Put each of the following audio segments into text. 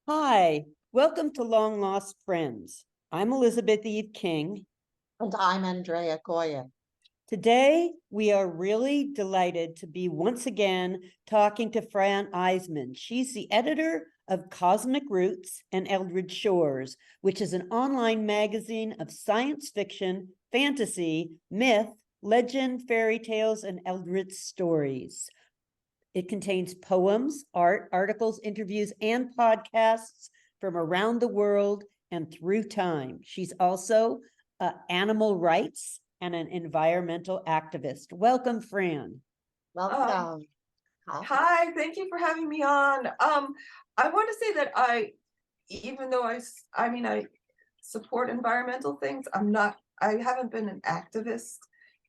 Hi, welcome to Long Lost Friends. I'm Elizabeth Eve King. And I'm Andrea Goyan. Today, we are really delighted to be once again talking to Fran Eisemann. She's the editor of Cosmic Roots and Eldritch Shores, which is an online magazine of science fiction, fantasy, myth, legend, fairy tales, and eldritch stories. It contains poems, art, articles, interviews, and podcasts from around the world and through time. She's also animal rights and an environmental activist. Welcome, Fran. Welcome. Hi, thank you for having me on. I want to say that even though I support environmental things, I haven't been an activist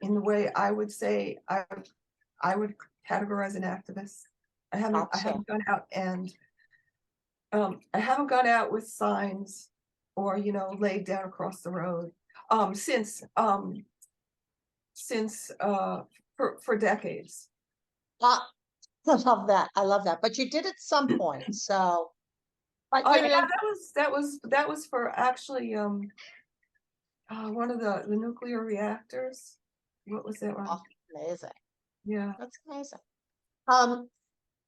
in the way I would say I would categorize an activist. I haven't gone out and I haven't gone out with signs or laid down across the road since for decades. I love that. I love that. But you did at some point. So yeah, that was for actually one of the nuclear reactors. What was that one? Oh, amazing. Yeah. That's amazing.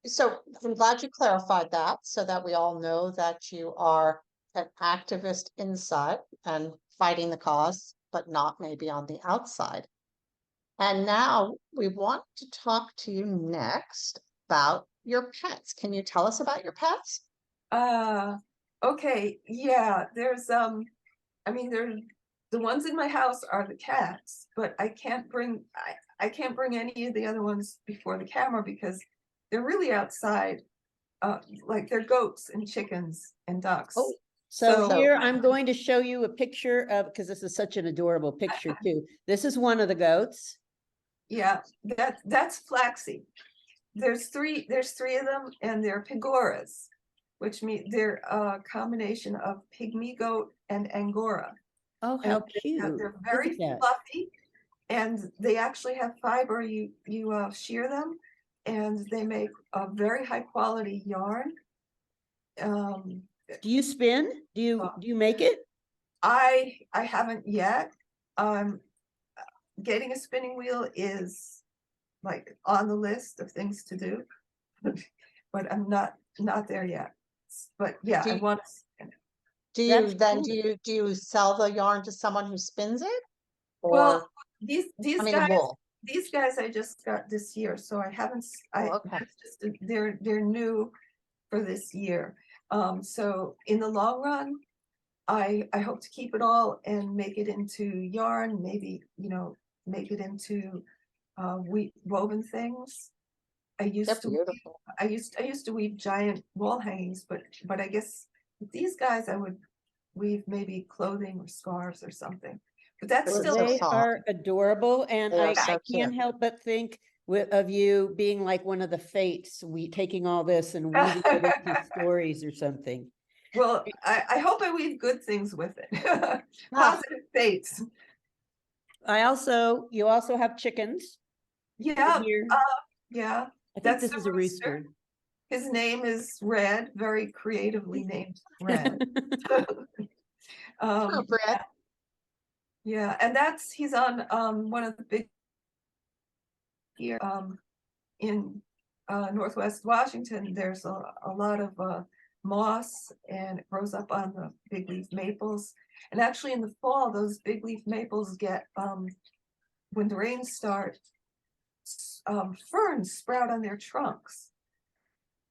So I'm glad you clarified that so that we all know that you are an activist inside and fighting the cause, but not maybe on the outside. And now we want to talk to you next about your pets. Can you tell us about your pets? Okay. Yeah, there's the ones in my house are the cats, but I can't bring any of the other ones before the camera because they're really outside. Like they're goats and chickens and ducks. Oh, so here I'm going to show you a picture of, because this is such an adorable picture too. This is one of the goats. Yeah, that's Flaxy. There's three of them, and they're Pigoras, which means they're a combination of pygmy goat and Angora. Oh, how cute. They're very fluffy, and they actually have fiber. You shear them, and they make a very high quality yarn. Do you spin? Do you make it? I haven't yet. Getting a spinning wheel is like on the list of things to do, but I'm not there yet. But yeah, I want to. Do you sell the yarn to someone who spins it? Or, well, these wool. These guys I just got this year, so I haven't. They're new for this year. So in the long run, I hope to keep it all and make it into yarn. Maybe make it into woven things. I used to weave giant wall hangings, but I guess with these guys I would weave maybe clothing or scarves or something. But that's they are adorable, and I can't help but think of you being like one of the fates, taking all this and weaving it into stories or something. Well, I hope I weave good things with it. Positive fates. You also have chickens. Yeah. Yeah. I think this is a rooster. His name is Red, very creatively named Red. Red. Yeah, and he's on one of the big here in Northwest Washington. There's a lot of moss, and it grows up on the big leaf maples. And actually in the fall, those big leaf maples get when the rains start, ferns sprout on their trunks.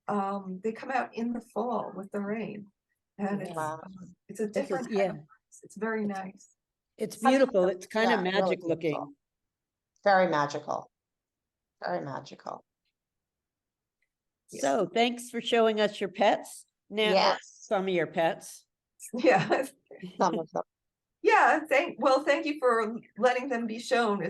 They come out in the fall with the rain, and it's a different it's very nice. It's beautiful. It's kind of magic looking. Very magical. Very magical. So thanks for showing us your pets. Now, some of your pets. Yeah. Some of them. Yeah, thank you for letting them be shown.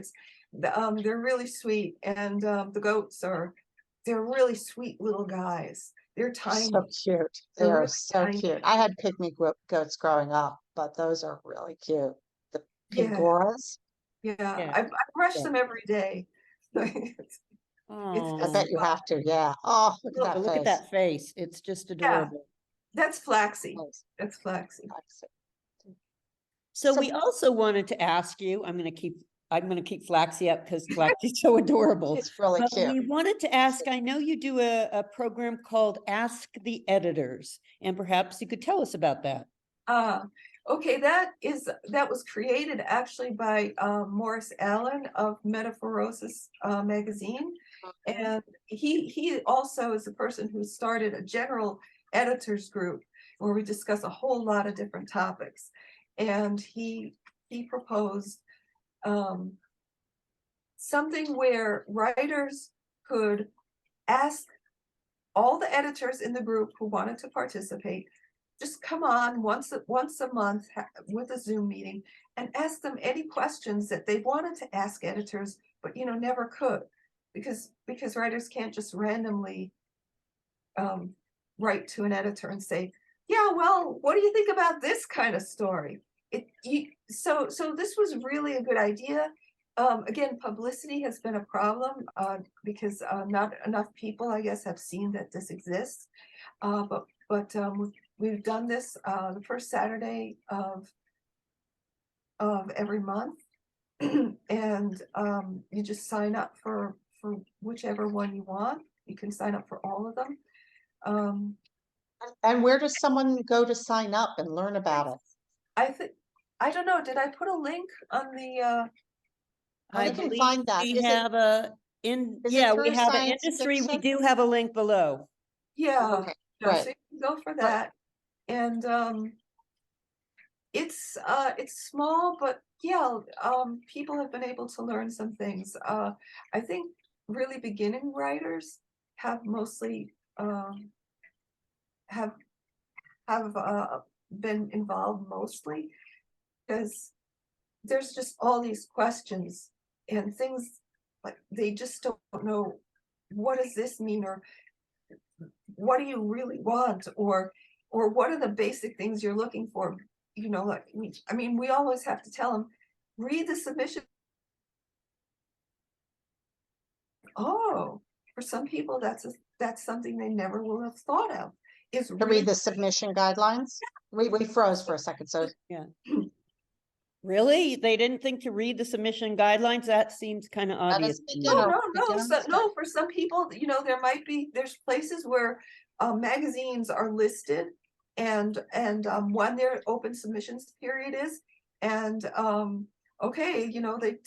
They're really sweet, and the goats they're really sweet little guys. They're tiny. So cute. They're really so cute. I had pygmy goats growing up, but those are really cute. The Pigoras. Yeah. I brush them every day. I bet you have to. Yeah. Oh, look at that face. Look at that face. It's just adorable. That's Flaxy. Nice. That's Flaxy. So So- we also wanted to ask you, I'm gonna keep Flaxy up because Flaxy's so adorable. It's really But cute. we wanted to ask, I know you do a program called Ask the Editors, and perhaps you could tell us about that. Okay, that was created actually by Morris Allen of Metaphorosis magazine. And he also is the person who started a general editors group where we discuss a whole lot of different topics. And he proposed something where writers could ask all the editors in the group who wanted to participate, just come on once a month with a Zoom meeting and ask them any questions that they wanted to ask editors, but never could, because writers can't just randomly write to an editor and say, yeah, well, what do you think about this kind of story? So this was really a good idea. Again, publicity has been a problem because not enough people, I guess, have seen that this exists. But we've done this the first Saturday of every month, and you just sign up for whichever one you want. You can sign up for all of them. And where does someone go to sign up and learn about it? I don't know. Did I put a link on the? I can believe find that. we Is it- have we through have an science industry. We fiction? do have a link below. Yeah, Okay, so right. you can go for that. And it's small, but yeah, people have been able to learn some things. I think really beginning writers have mostly have been involved mostly because there's just all these questions and things like they just don't know, what does this mean, or what do you really want, or what are the basic things you're looking for? Like we always have to tell them, read the submission. Oh, for some people that's something they never will have thought of, is To read the submission guidelines? We froze for a second, so Really? They didn't think to read the submission guidelines? That seems kind of obvious. to me. No, no, for some people, there's places where magazines are listed and when their open submissions period is, and okay,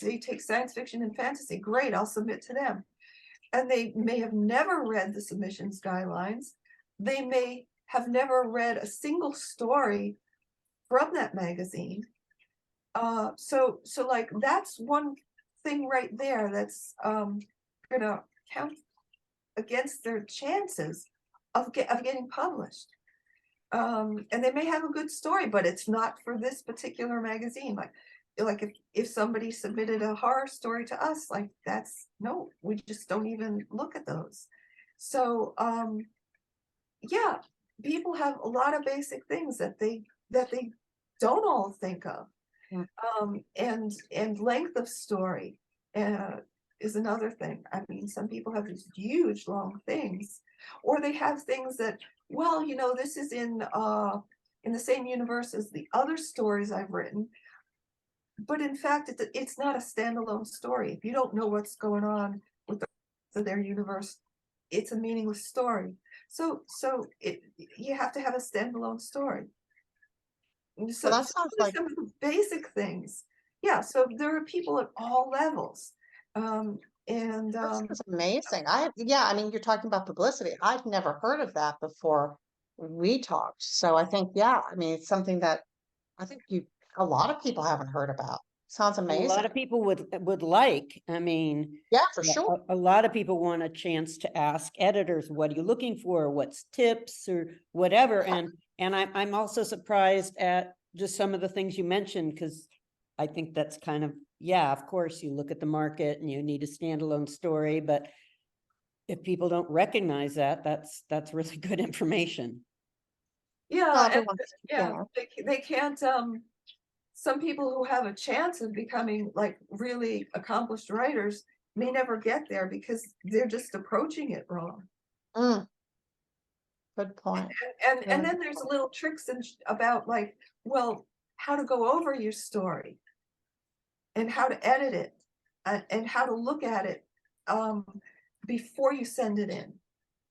they take science fiction and fantasy, great, I'll submit to them. And they may have never read the submissions guidelines. They may have never read a single story from that magazine. So like that's one thing right there that's gonna count against their chances of getting published. And they may have a good story, but it's not for this particular magazine. Like if somebody submitted a horror story to us, like no, we just don't even look at those. So yeah, people have a lot of basic things that they don't all think of. Yeah. And length of story is another thing. I mean, some people have these huge long things, or they have things that, well, this is in the same universe as the other stories I've written, but in fact, it's not a standalone story. If you don't know what's going on with their universe, it's a meaningless story. So you have to have a standalone story. So that sounds like some of the basic things. Yeah, so there are people at all levels. That's amazing. I mean, you're talking about publicity. I've never heard of that before we talked. So I think, I mean, it's something that I think a lot of people haven't heard about. Sounds amazing. A lot of people would like. I mean, yeah, for sure. A lot of people want a chance to ask editors, what are you looking for? What's tips or whatever? And I'm also surprised at just some of the things you mentioned, because I think that's kind of, of course, you look at the market and you need a standalone story, but if people don't recognize that, that's really good information. Yeah, they can't, some people who have a chance of becoming like really accomplished writers may never get there because they're just approaching it wrong. Good point. And then there's little tricks about like, well, how to go over your story and how to edit it and how to look at it before you send it in,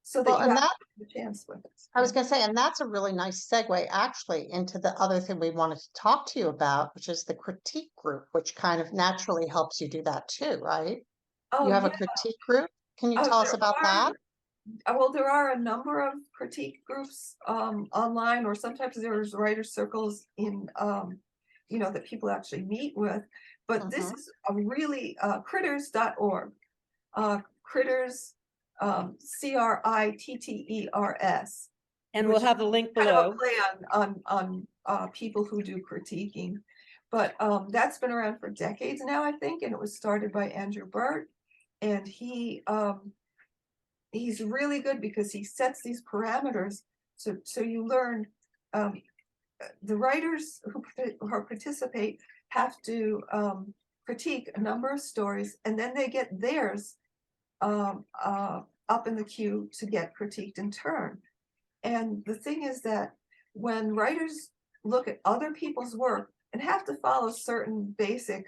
so that Well, you and have that, a chance with it. I was going to say, and that's a really nice segue actually into the other thing we wanted to talk to you about, which is the critique group, which kind of naturally helps you do that too, right? Oh You have a yeah. critique group. Can you Oh, tell us about that? Well, there are a number of critique groups online, or sometimes there's writer circles in that people actually meet with. But this is a really critters.org. Critters, CRITTERS. And we'll which have the link kind of a below. play on people who do critiquing. But that's been around for decades now, I think, and it was started by Andrew Burt, and he's really good because he sets these parameters so you learn. The writers who participate have to critique a number of stories, and then they get theirs up in the queue to get critiqued in turn. And the thing is that when writers look at other people's work and have to follow certain basic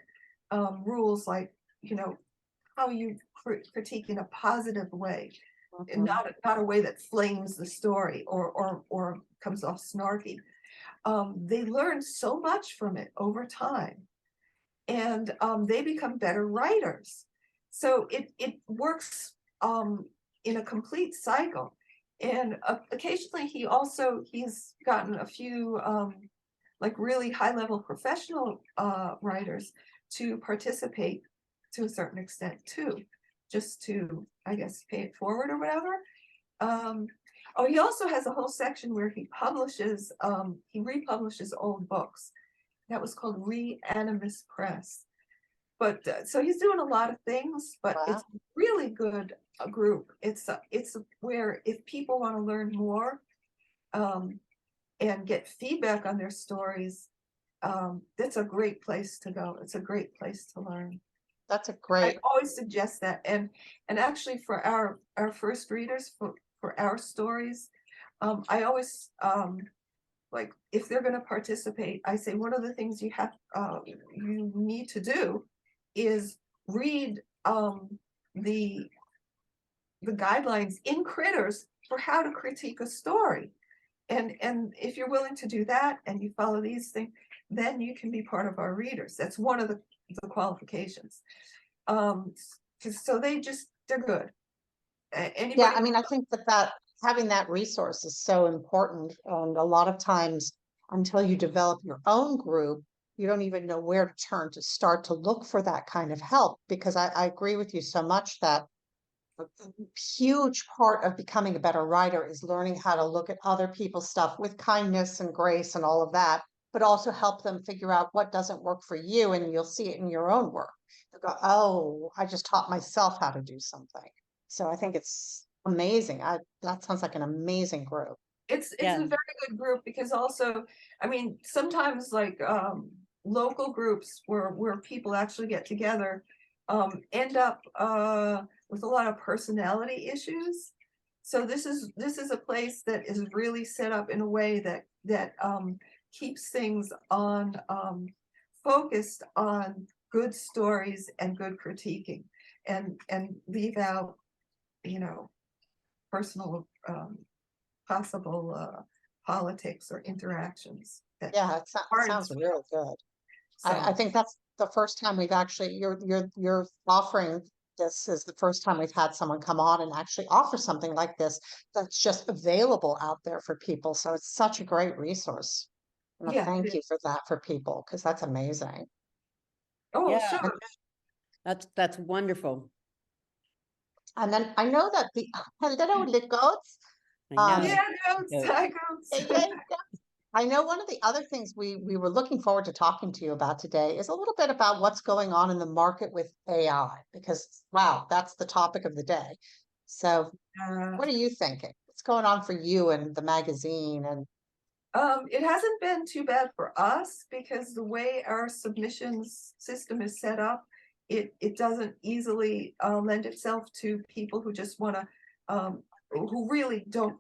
rules, like, how you critique in a positive way, and not a way that flames the story or comes off snarky. They learn so much from it over time, and they become better writers. So it works in a complete cycle. And occasionally he's gotten a few like really high level professional writers to participate to a certain extent too, just to, I guess, pay it forward or whatever. Oh, he also has a whole section where he republishes old books. That was called Reanimus Press. But so he's doing a lot of things, but it's really good group. It's where if people want to learn more and get feedback on their stories, that's a great place to go. It's a great place to learn. That's a great. I always suggest that, and actually for our first readers for our stories, I always like, if they're going to participate, I say one of the things you need to do is read the guidelines in Critters for how to critique a story, and if you're willing to do that and you follow these things, then you can be part of our readers. That's one of the qualifications. So they're good. Anybody? Yeah, I mean, I think that having that resource is so important. And a lot of times, until you develop your own group, you don't even know where to turn to start to look for that kind of help. Because I agree with you so much that a huge part of becoming a better writer is learning how to look at other people's stuff with kindness and grace and all of that, but also help them figure out what doesn't work for you, and you'll see it in your own work. You go, oh, I just taught myself how to do something. So I think it's amazing. That sounds like an amazing group. It's a very good group, because also, I mean, sometimes like local groups where people actually get together end up with a lot of personality issues. So this is a place that is really set up in a way that keeps things on focused on good stories and good critiquing, and leave out, personal possible politics or interactions. Yeah, it sounds real good. So, I think that's the first time we've actually, you're offering this is the first time we've had someone come on and actually offer something like this that's just available out there for people. So it's such a great resource. And yeah. thank you for that for people, because that's amazing. Oh, Yeah. sure. That's wonderful. And then I know that the hello, little goats. I know. Yeah, Yeah. I know one of the other things we were looking forward to talking to you about today is a little bit about what's going on in the market with AI, because wow, that's the topic of the day. So what are you thinking? What's going on for you and the magazine? And it hasn't been too bad for us, because the way our submissions system is set up, it doesn't easily lend itself to people who just want to who really don't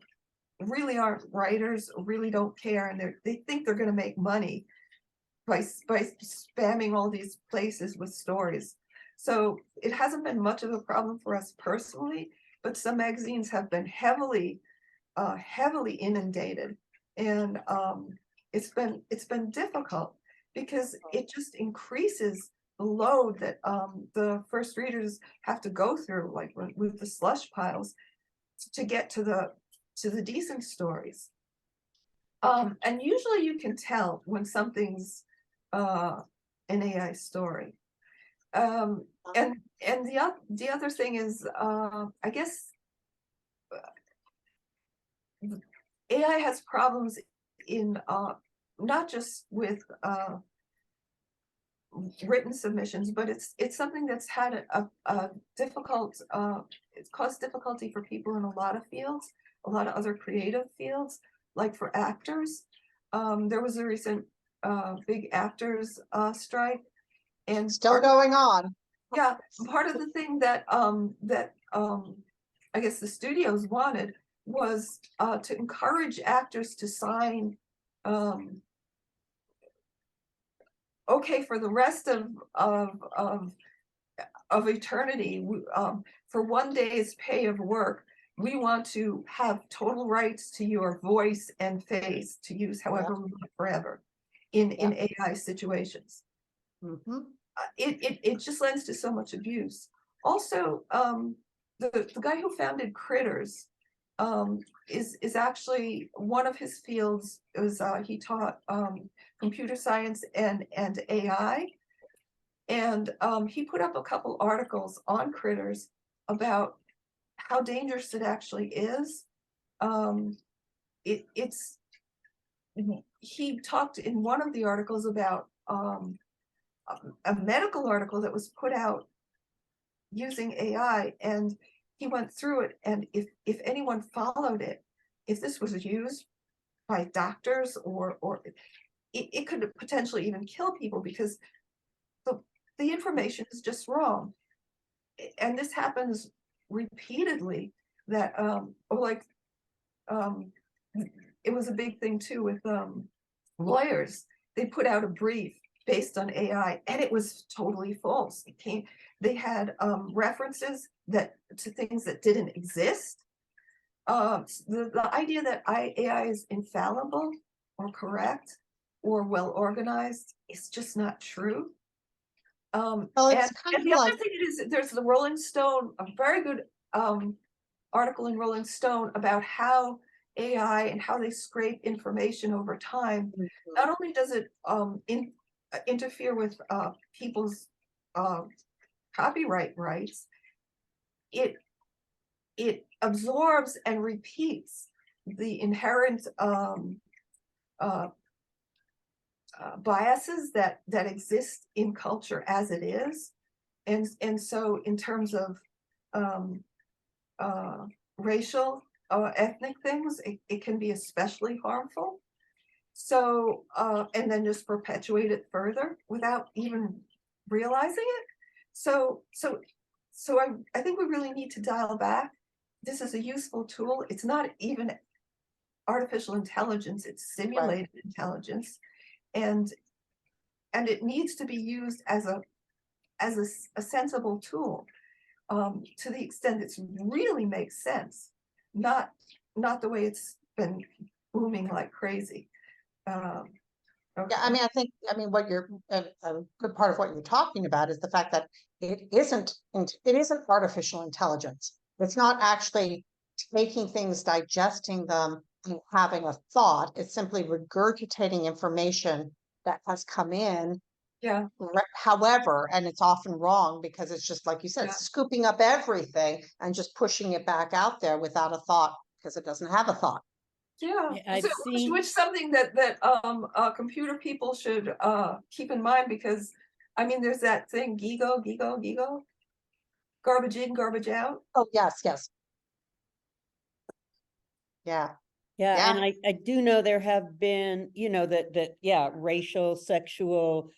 really aren't writers, really don't care, and they think they're going to make money by spamming all these places with stories. So it hasn't been much of a problem for us personally, but some magazines have been heavily inundated, and it's been difficult because it just increases the load that the first readers have to go through, like with the slush piles, to get to the decent stories. And usually you can tell when something's an AI story. And the other thing is, I guess AI has problems in not just with written submissions, but it's something that's had a difficult, it's caused difficulty for people in a lot of fields, a lot of other creative fields, like for actors. There was a recent big actors strike, and Still going on. yeah, part of the thing that I guess the studios wanted was to encourage actors to sign okay for the rest of eternity, for one day's pay of work, we want to have total rights to your voice and face to use however we want forever in AI situations. It just lends to so much abuse. Also, the guy who founded Critters is actually, one of his fields is he taught computer science and AI, and he put up a couple articles on Critters about how dangerous it actually is. He talked in one of the articles about a medical article that was put out using AI, and he went through it, and if anyone followed it, if this was used by doctors or it could potentially even kill people, because the information is just wrong. And this happens repeatedly, that it was a big thing too with lawyers. They put out a brief based on AI, and it was totally false. They had references to things that didn't exist. The idea that AI is infallible or correct or well organized is just not true. Well, and it's kind of the other like, thing is, there's the Rolling Stone, a very good article in Rolling Stone about how AI and how they scrape information over time. Not only does it interfere with people's copyright rights, it absorbs and repeats the inherent biases that exist in culture as it is, and so in terms of racial, ethnic things, it can be especially harmful. So and then just perpetuate it further without even realizing it. So I think we really need to dial back. This is a useful tool. It's not even artificial intelligence, it's simulated intelligence. And it needs to be used as a sensible tool, to the extent it really makes sense, not the way it's been booming like crazy. Okay. yeah, I mean, what you're, a good part of what you're talking about is the fact that it isn't artificial intelligence. It's not actually taking things, digesting them, and having a thought. It's simply regurgitating information that has come in. Yeah. However, and it's often wrong, because it's just like you said, Yeah. scooping up everything and just pushing it back out there without a thought, because it doesn't have a thought. Yeah, I've so, seen- which something that computer people should keep in mind, because I mean, there's that thing, GIGO, garbage in, garbage out. Oh, yes. Yeah. Yeah, and I do know there have been, that racial, sexual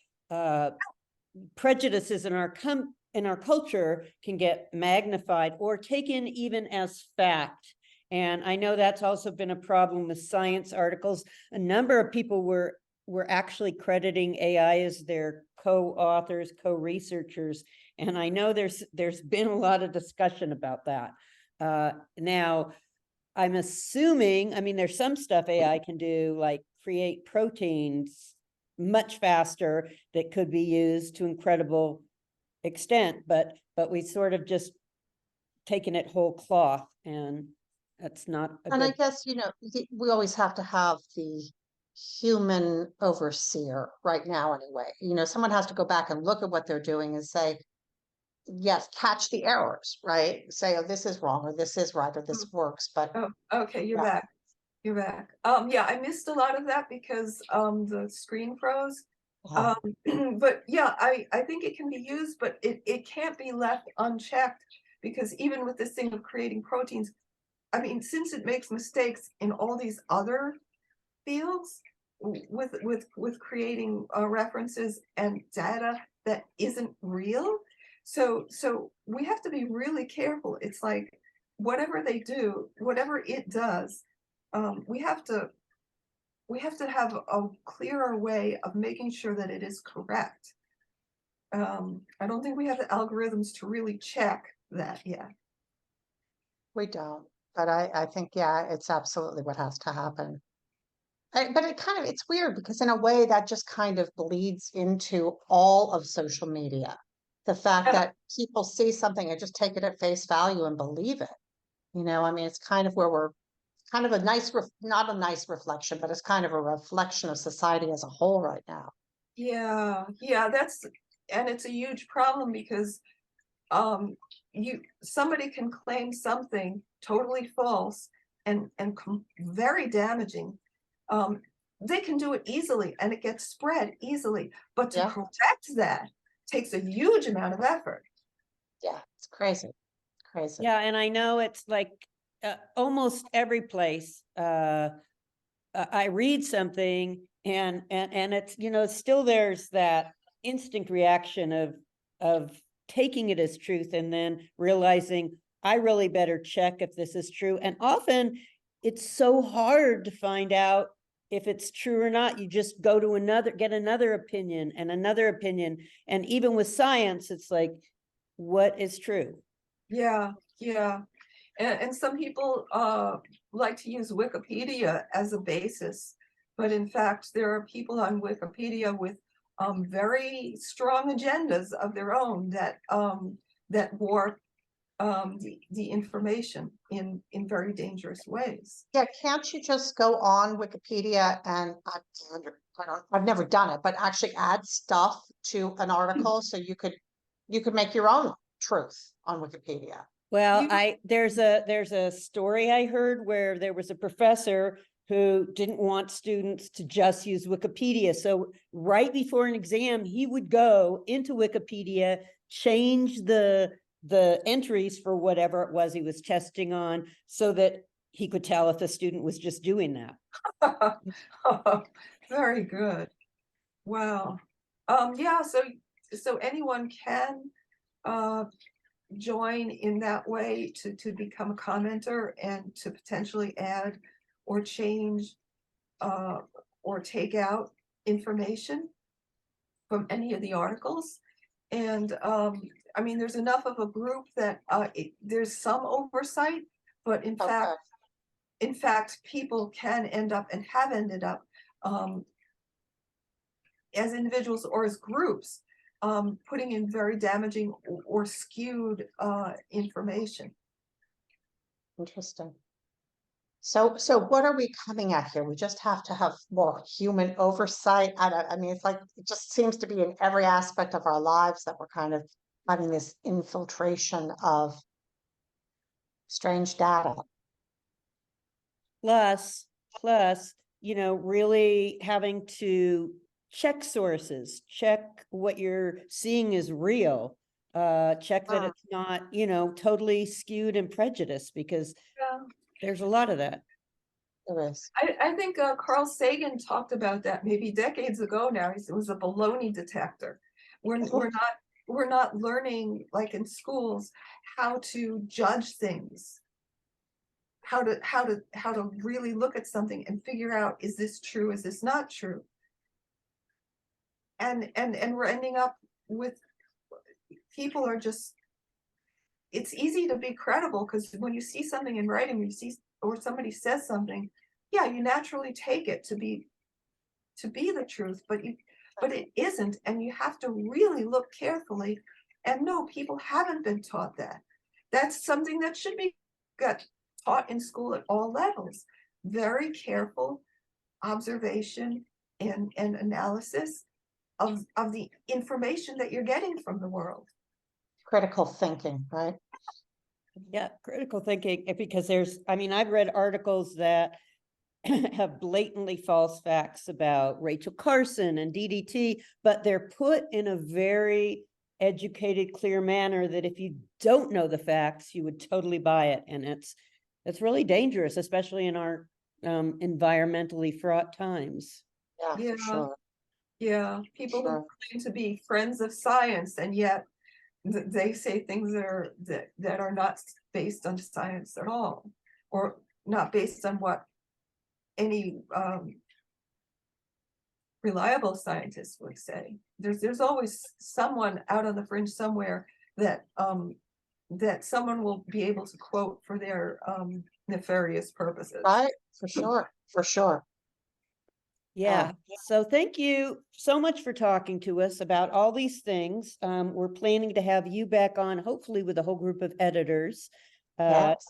prejudices in our culture can get magnified or taken even as fact. And I know that's also been a problem with science articles. A number of people were actually crediting AI as their co-authors, co-researchers. And I know there's been a lot of discussion about that. Now, I'm assuming, I mean, there's some stuff AI can do, like create proteins much faster that could be used to incredible extent, but we sort of just taken it whole cloth, and that's not a And I good. guess, we always have to have the human overseer right now anyway. Someone has to go back and look at what they're doing and say, yes, catch the errors, right? Say, oh, this is wrong, or this is right, or this works. But Oh, okay, you're yeah. back. You're back. Yeah, I missed a lot of that because the screen froze. Uh, But yeah, I think it can be used, but it can't be left unchecked, because even with this thing of creating proteins, I mean, since it makes mistakes in all these other fields with creating references and data that isn't real, so we have to be really careful. It's like whatever they do, whatever it does, we have to have a clearer way of making sure that it is correct. I don't think we have the algorithms to really check that yet. we don't. But I think, yeah, it's absolutely what has to happen. But it's weird because in a way that just kind of bleeds into all of social media. The fact Yeah. that people see something and just take it at face value and believe it. I mean, it's kind of where we're kind of not a nice reflection, but it's kind of a reflection of society as a whole right now. Yeah, and it's a huge problem because somebody can claim something totally false and very damaging. They can do it easily and it gets spread easily, but to Yeah. correct that takes a huge amount of effort. Yeah, it's crazy. Crazy. Yeah, and I know it's like almost every place I read something and it's, still there's that instant reaction of taking it as truth and then realizing I really better check if this is true. And often it's so hard to find out if it's true or not. You just go to get another opinion and another opinion. And even with science, it's like, what is true? Yeah, yeah. And some people like to use Wikipedia as a basis, but in fact, there are people on Wikipedia with very strong agendas of their own that warp the information in very dangerous ways. Yeah, can't you just go on Wikipedia and I've never done it, but actually add stuff to an article so you could make your own truth on Wikipedia. Well, You- there's a story I heard where there was a professor who didn't want students to just use Wikipedia. So right before an exam, he would go into Wikipedia, change the entries for whatever it was he was testing on, so that he could tell if the student was just doing that. Very good. Wow. Yeah, so anyone can join in that way to become a commenter and to potentially add or change or take out information from any of the articles. And I mean, there's enough of a group that there's some oversight, but in fact, people can end up and have ended up as individuals or as groups putting in very damaging or skewed information. Interesting. So what are we coming at here? We just have to have more human oversight. I mean, it's like, it just seems to be in every aspect of our lives that we're kind of having this infiltration of strange data. Plus, really having to check sources, check what you're seeing is real, check that it's not, totally skewed and prejudiced, because there's a lot of that. There is. I think Carl Sagan talked about that maybe decades ago now. It was a baloney detector. We're not learning, like in schools, how to judge things. how to really look at something and figure out, is this true, is this not true? And we're ending up with, people are just, it's easy to be credible, because when you see something in writing, you see, or somebody says something, yeah, you naturally take it to be the truth, but it isn't, and you have to really look carefully. And no, people haven't been taught that. That's something that should be got taught in school at all levels. Very careful observation and analysis of the information that you're getting from the world. Critical thinking, right? Yeah, critical thinking, because I mean, I've read articles that have blatantly false facts about Rachel Carson and DDT, but they're put in a very educated, clear manner that if you don't know the facts, you would totally buy it. And it's really dangerous, especially in our environmentally fraught times. Yeah, Yeah. for sure. Yeah, people who Sure. claim to be friends of science, and yet they say things that are not based on science at all, or not based on what any reliable scientist would say. There's always someone out on the fringe somewhere that that someone will be able to quote for their nefarious purposes. Right, for sure, for sure. Yeah. So thank you so much for talking to us about all these things. We're planning to have you back on, hopefully with a whole group of editors, Yes.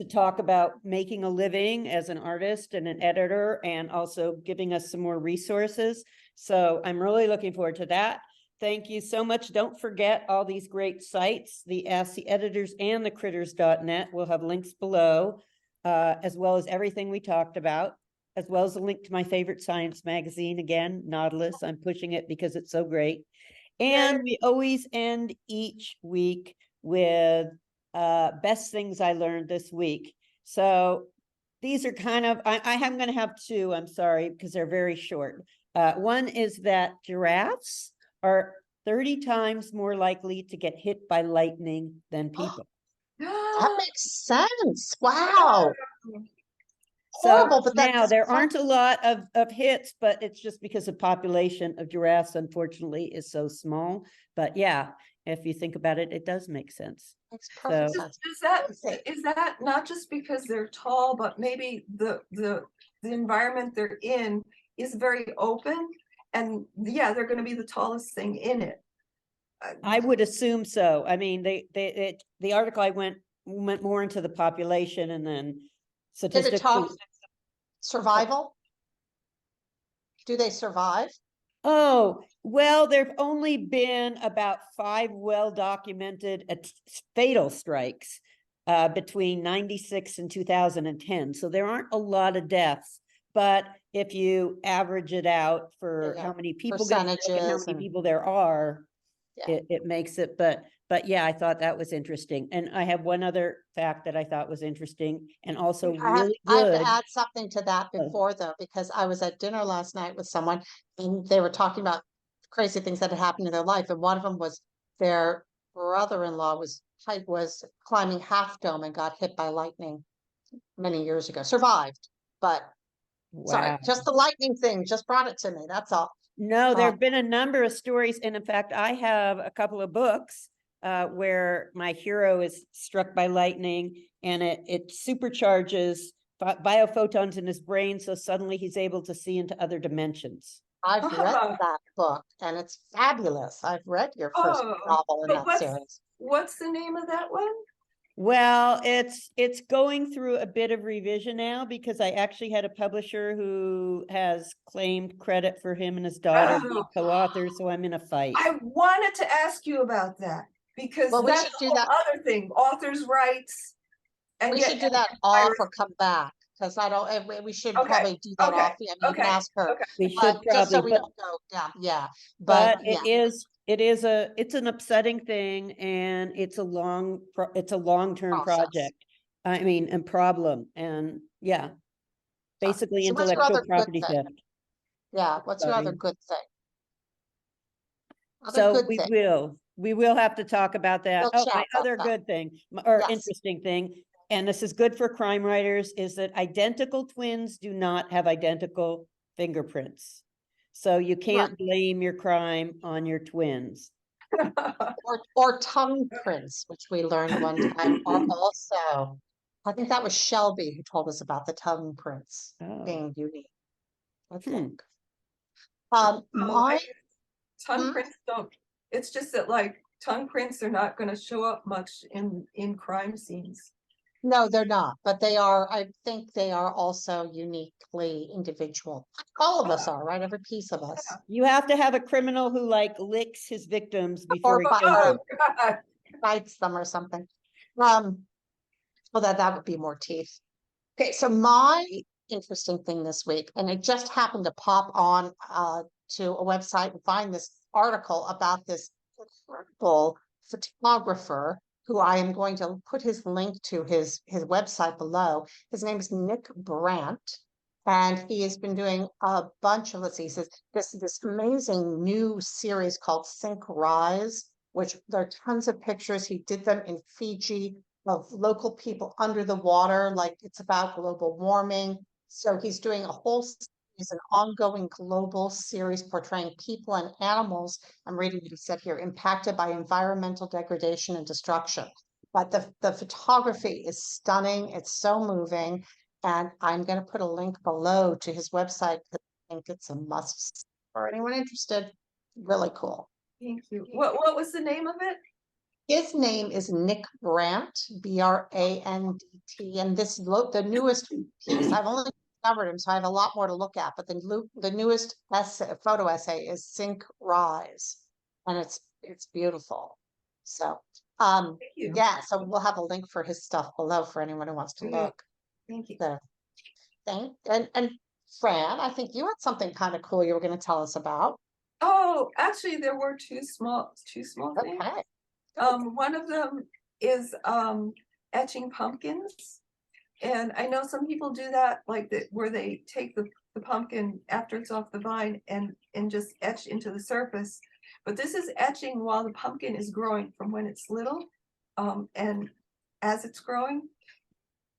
to talk about making a living as an artist and an editor, and also giving us some more resources. So I'm really looking forward to that. Thank you so much. Don't forget all these great sites, the Ask the Editors and the critters.net. We'll have links below, as well as everything we talked about, as well as a link to my favorite science magazine, again, Nautilus. I'm pushing it because it's so great. And we always end each week with best things I learned this week. So these are kind of, I am going to have two, I'm sorry, because they're very short. One is that giraffes are 30 times more likely to get hit by lightning than people. That makes sense. Wow. So Horrible, but now that's there aren't a lot of hits, but it's just because the population of giraffes, unfortunately, is so small. But yeah, if you think about it, it does make sense. makes perfect So- sense. Is that not just because they're tall, but maybe the environment they're in is very open, and yeah, they're going to be the tallest thing in it. I would assume so. I mean, the article I went more into the population, and then Did it statistics. talk survival? Do they survive? Oh, well, there've only been about 5 well-documented fatal strikes between 96 and 2010. So there aren't a lot of deaths, but if you average it out for Yeah, how many people get sick and how percentages many and- people there are, Yeah. it makes it, but yeah, I thought that was interesting. And I have one other fact that I thought was interesting and also really I have good. to add something to that Oh. before though, because I was at dinner last night with someone and they were talking about crazy things that had happened in their life. And one of them was their brother-in-law was climbing Half Dome and got hit by lightning many years ago. Survived, but sorry, Wow. just the lightning thing just brought it to me. That's all. No, there have been a number of stories, and in fact, I have a couple of books where my hero is struck by lightning, and it supercharges biophotons in his brain, so suddenly he's able to see into other dimensions. I've read that book and it's fabulous. I've read your first novel in but that series. What's the name of that one? Well, it's going through a bit of revision now, because I actually had a publisher who has claimed credit for him and his daughter being co-authors, so I'm in a fight. I wanted to ask you about that, because Well, we that's should a do whole that. other thing, authors' rights. And We yet- should do that off or come back, because I don't, we should Okay, probably do that okay, off. Yeah, you can okay, ask her, okay. We should but just so probably, we but, don't go down, yeah, but but yeah. it's an upsetting thing, and it's a long-term Process. project. I mean, and problem, and yeah, basically So what's your other intellectual good property thing? theft. Yeah, what's your other Sorry. good thing? Other So good we thing. will have to talk about that. We'll Oh, chat my about other that. good thing, or Yes. interesting thing, and this is good for crime writers, is that identical twins do not have identical fingerprints. So you can't blame your crime on your twins. Or tongue prints, which we learned one time are also, I think that was Shelby who told us about the tongue prints Oh. being unique. I Hmm. think. Oh, My tongue prints don't, it's just that like tongue prints are not gonna show up much in crime scenes. No, they're not, but they are, I think they are also uniquely individual. All of us are, right? Every piece of us. You have to have a criminal who like licks his victims before Or he kills them. Oh, God. bites them or something. Well, that would be more teeth. Okay, so my interesting thing this week, and it just happened to pop on to a website and find this article about this incredible photographer who I am going to put his link to his website below. His name is Nick Brandt, and he has been doing a bunch of, let's see, he says this amazing new series called Sync Rise, which there are tons of pictures. He did them in Fiji of local people under the water, like it's about global warming. So he's doing a whole series, an ongoing global series portraying people and animals. I'm reading what he said here, impacted by environmental degradation and destruction. But the photography is stunning. It's so moving. And I'm going to put a link below to his website. I think it's a must for anyone interested. Really cool. Thank you. What was the name of it? His name is Nick Brandt, Brandt, and the newest piece. I've only discovered him, so I have a lot more to look at. But the newest photo essay is Sync Rise, and it's beautiful. So, Thank you. yeah. So we'll have a link for his stuff below for anyone who wants to Great. look. Thank you. So, and Fran, I think you had something kind of cool you were going to tell us about. Oh, actually, there were two small things. Okay. One of them is etching pumpkins. And I know some people do that, like that, where they take the pumpkin after it's off the vine and just etch into the surface. But this is etching while the pumpkin is growing from when it's little. And as it's growing,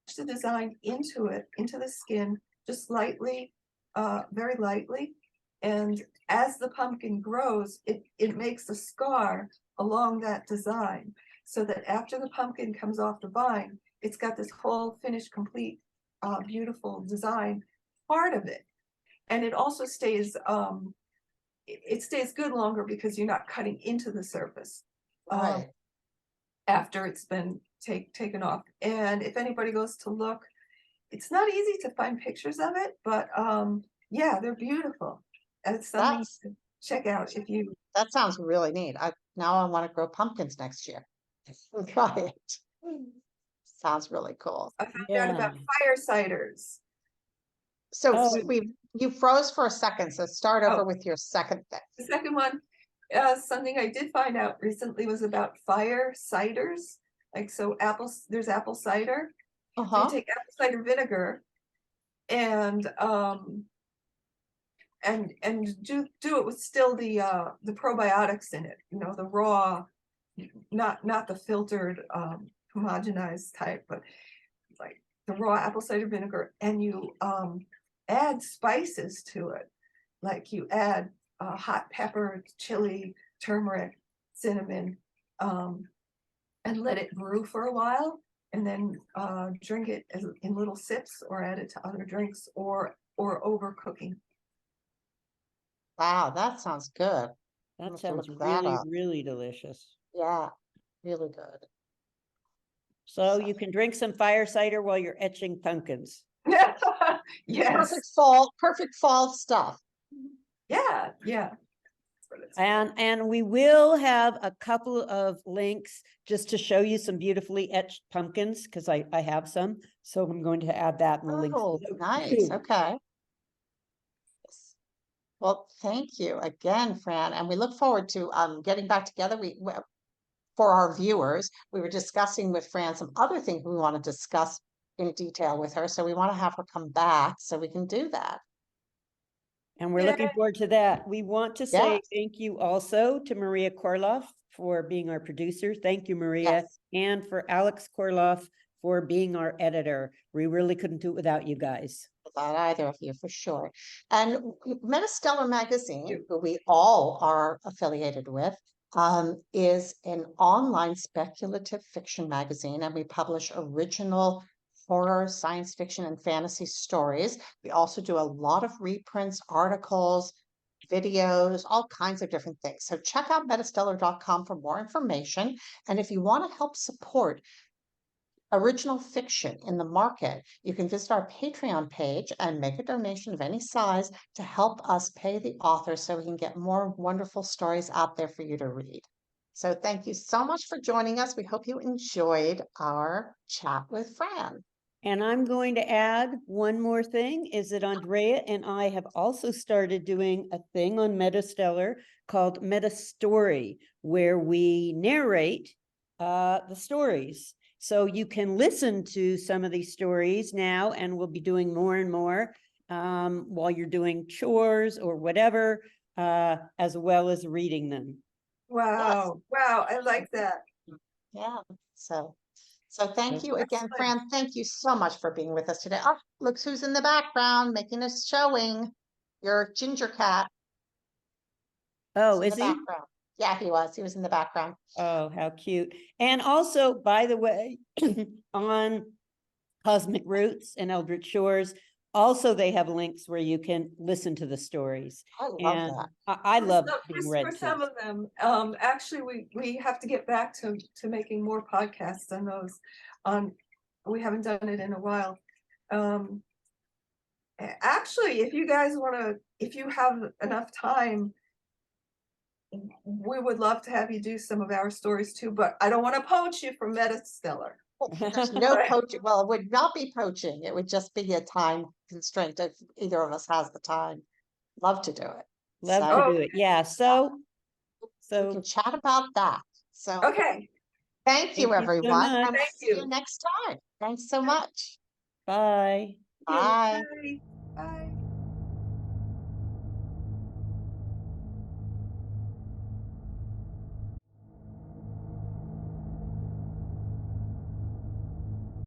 etch the design into it, into the skin, just lightly, very lightly. And as the pumpkin grows, it makes a scar along that design, so that after the pumpkin comes off the vine, it's got this whole finished, complete, beautiful design part of it. And it also stays, it stays good longer because you're not cutting into the surface Right. after it's been taken off. And if anybody goes to look, it's not easy to find pictures of it, but yeah, they're beautiful. And it's something to check out if you. That sounds really neat. Now I want to grow pumpkins next year. We'll try it. Sounds really cool. I found out about fire ciders. So Oh. you froze for a second, so start over Oh. with your second thing. The second one, something I did find out recently was about fire ciders. Like, so there's apple cider. So you take apple cider vinegar and do it with still the probiotics in it, you know, the raw, not the filtered homogenized type, but like the raw apple cider vinegar, and you add spices to it, like you add hot pepper, chili, turmeric, cinnamon, and let it brew for a while, and then drink it in little sips, or add it to other drinks, or overcooking. Wow, that sounds good. That sounds really, really delicious. Yeah, really good. So you can drink some fire cider while you're etching pumpkins. Yes. Perfect fall stuff. Yeah. And we will have a couple of links just to show you some beautifully etched pumpkins, because I have some. So I'm going to add that in the links. Oh, nice. Okay. Well, thank you again, Fran, and we look forward to getting back together. For our viewers, we were discussing with Fran some other things we want to discuss in detail with her, so we want to have her come back so we can do that. And we're looking forward to that. We want to say thank you also to Maria Korolov for being our producer. Thank you, Maria. Yes. And for Alex Korolov for being our editor. We really couldn't do it without you guys. Without either of you, for sure. And MetaStellar magazine, who we all are affiliated with, is an online speculative fiction magazine, and we publish original horror, science fiction, and fantasy stories. We also do a lot of reprints, articles, videos, all kinds of different things. So check out metastellar.com for more information. And if you want to help support original fiction in the market, you can visit our Patreon page and make a donation of any size to help us pay the author so we can get more wonderful stories out there for you to read. So thank you so much for joining us. We hope you enjoyed our chat with Fran. And I'm going to add one more thing, is that Andrea and I have also started doing a thing on MetaStellar called MetaStory, where we narrate the stories. So you can listen to some of these stories now, and we'll be doing more and more while you're doing chores or whatever, as well as reading them. Wow, wow, I like that. Yeah, so thank you again, Excellent. Fran. Thank you so much for being with us today. Oh, look who's in the background making a showing. Your ginger cat. Oh, In is the he? background. Yeah, he was. He was in the background. Oh, how cute. And also, by the way, on Cosmic Roots and Eldritch Shores, also they have links where you can listen to the stories. I love And that. I love being For read some to. of them, actually, we have to get back to making more podcasts on those. We haven't done it in a while. Actually, if you guys want to, if you have enough time, we would love to have you do some of our stories too, but I don't want to poach you from MetaStellar. There's no poaching. Well, it would not be poaching. It would just be a time constraint if either of us has the time. Love to do it. Love So to do it. Yeah. So we can chat about that. So Okay, thank you, Thank you so everyone. much. And we'll Thank see you. you next time. Thanks so much. Bye. Bye. bye. Bye.